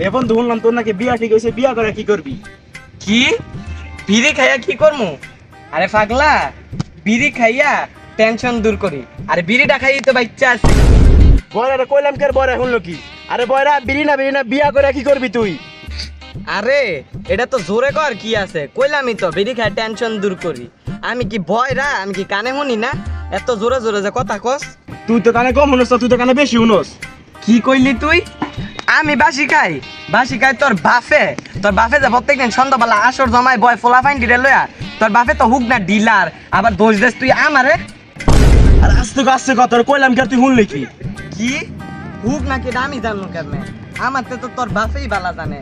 এখন তো শুনলাম তোর নাকি বিয়া ঠিক হয়েছে, বিয়া করে কি করবি? কি বিড়ি খাইয়া কি করমু? আরে পাগলা, বিড়ি খাইয়া টেনশন দূর করি। আরে বিড়িটা খাই তো বাচ্চা আছে। বয়রা কইলাম কে বয়রা শুনলো কি? আরে বয়রা বিড়ি না বিয়া করে কি করবি তুই? আরে এটা তো জোরে কর কি আছে, কইলামই তো বিড়ি খাই টেনশন দূর করি। আমি কি বয়রা? আমি কি কানে শুনি না? এত জোরে জোরে যে কথা কস। তুই তো কানে কম শুনস, তুই তো কানে বেশি শুনস। কি কইলি তুই? আমি বাসি খাই তোর বাফে যে প্রত্যেকদিন সন্ধ্যাবেলা আসর জমায় বয় ফোলা ফাইন ডিরে লয়া। তোর বাফে তো হুক না ডিলার, আবার দোষ দেস তুই আমারে। আর আস্তে কথা কইলাম কে তুই শুনলি কি? কি হুক নাকি এটা আমি জানো কেমনে? আমার তো তোর বাফেই বালা জানে।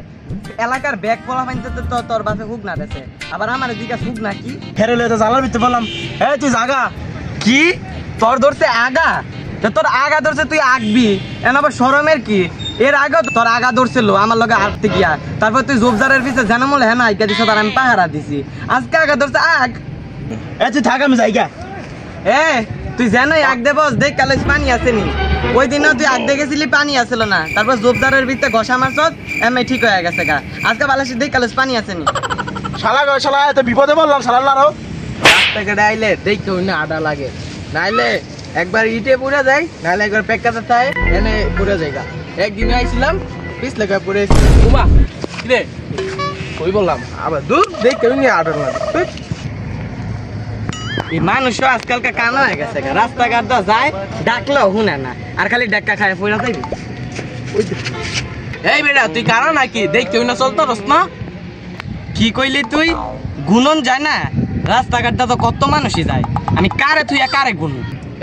এলাকার ব্যাগ ফোলা ফাইনতে তো তোর বাফে হুক না দেছে, আবার আমার দিকে হুক নাকি ফেরে লয়ে তো জালার ভিতরে বললাম এই তুই জাগা। কি তোর ধরছে আগা? তোর আগা ধরছে তুই আগবি এন আবার শরমের কি? এর আগে তোর আগা ধরছিল আমার লগে আটতে গিয়া, তারপর তুই জোবজারের পিছে জানামলে হ্যাঁ না আইকা দিছ, তার আমি পাহারা দিছি। আজকে আগা ধরছে আগ। এই তুই থাক আমি জায়গা। এ তুই জানোই আগ দেবস দেখ কালে পানি আসেনি। ওই দিনও তুই আগ দেখেছিলি পানি আসছিল না, তারপর জোবজারের ভিতরে ঘষা মারছত এমনি ঠিক হয়ে গেছে গা। আজকে বালাসি দেখ কালে পানি আসেনি। শালা এত বিপদে বললাম শালা আরো রাস্তাঘাটে আইলে দেখতে না আডা লাগে, নাইলে একবার ইটে পুড়ে যায়, নাইলে একবার পেকাতে থাকে এনে পুড়ে যায় গা। একদিন আইছিলাম পিছলে গা পুড়ে উমা কিরে কই বললাম আবার দূর দেখতে না আডা লাগে। এই মানুষও আজকালকার কানা হয়ে গেছে গা, রাস্তাঘাট দা যায় ডাকলেও শুনে না, আর খালি ডাক্কা খায় পড়া যাইবি। এই বেটা তুই কানা নাকি? দেখতে না চলতো রস না। কি কইলি তুই? গুনন যায় না? রাস্তাঘাটটা তো কত মানুষই যায়, আমি কারে তুই কারে গুনু?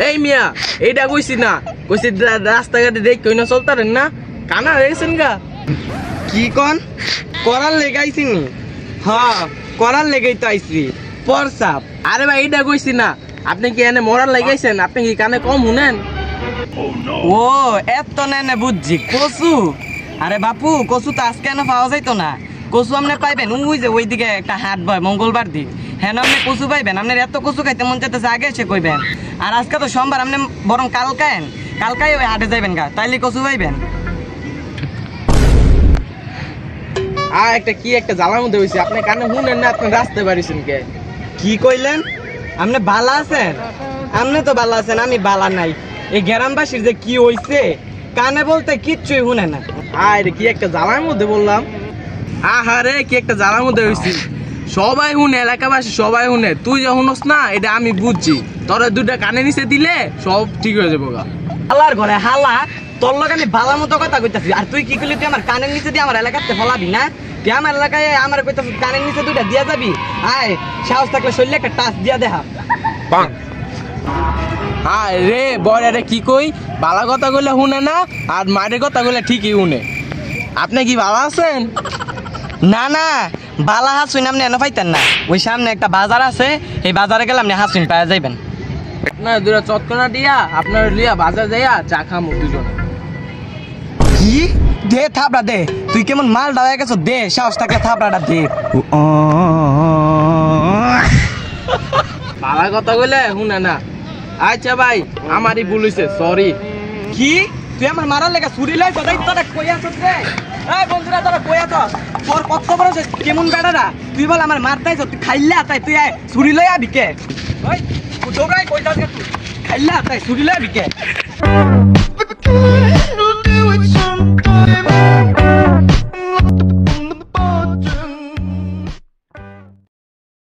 এই মিয়া এইটা কইছি না, কইছি রাস্তাঘাটে দেখ কই না চলতারেন না, কানা হয়ে গেছেন গা। কি কন করার লেগাইছি নি? হ্যাঁ করার লেগেই তো আইছি পরসাপ। আরে ভাই এইটা কইছি না, আপনি কি এনে মরার লাগাইছেন? আপনি কি কানে কম শুনেন? ও এত নেনে বুঝছি কচু। আরে বাপু কচু তো আজকে এনে পাওয়া যাইতো না, কচু আপনি পাইবেন ওই যে ওইদিকে একটা হাট বয় মঙ্গলবার দিক, হ্যাঁ আপনি কচু পাইবেন। আপনার এত কচু খাইতে মন চাইতেছে আগে এসে কইবেন। আর আজকে তো সোমবার, আপনি বরং কালকাই ওই হাটে যাইবেন গা, তাইলে কচু পাইবেন। আর একটা জ্বালার মধ্যে হয়েছে, আপনি কানে শুনেন না, আপনি রাস্তায় বাড়িছেন কে? কি কইলেন? আপনি বালা আছেন? আপনি তো বালা আছেন, আমি বালা নাই। এই গ্রামবাসীর যে কি হইছে কানে বলতে কিচ্ছুই শুনে না। আরে কি একটা জ্বালার মধ্যে বললাম। আহারে কি একটা জ্বালার মধ্যে হয়েছি, সবাই শুনে, এলাকাবাসী সবাই শুনে, তুই যখন শুনস না এটা আমি বুঝছি। তোরা দুটা কানে নিচে দিলে সব ঠিক হয়ে যাবো গা। হালার ঘরে হালা, তোর লোক আমি বালার মতো কথা কইতাছি, আর তুই কি করলি? তুই আমার কানের নিচে দিয়ে আমার এলাকাতে ফলাবি না? তুই আমার এলাকায় আমার কইতাছি কানের নিচে দুইটা দিয়া যাবি? আয় সাহস থাকলে শরীরে একটা টাচ দিয়া দেখা। হ্যাঁ রে বড় রে, কি কই বালা কথা কইলে শুনে না, আর মায়ের কথা কইলে ঠিকই শুনে। আপনি কি ভালো আছেন? না না বালা হাসুন আপনি এনে পাইতেন না, ওই সামনে একটা বাজার আছে, এই বাজারে গেলে আপনি হাসুন পাওয়া যাইবেন। না দুটা চটকনা দিয়া আপনার লিয়া বাজার যাইয়া চা খামু দুজনে। কি দে থাপড়া দে, তুই কেমন মাল ডাওয়া গেছো, দে সাহস থাকলে থাপড়াটা দে। বালা কথা কইলে শুনে না। আচ্ছা ভাই আমারই ভুল হইছে, সরি। কি তুই আমার মারার লেগে ছুরি লইছ? তোরা কই আছস রে? এই বন্ধুরা তোরা কই আছস? তোর কত বড় কেমন বেড়ারা, তুই বল আমার মারতাইছ, তুই খাইলা তাই তুই ছুরি লই আবি কে? ওই দৌড়াই কই যাস তুই? খাইলা তাই ছুরি লই আবি কে?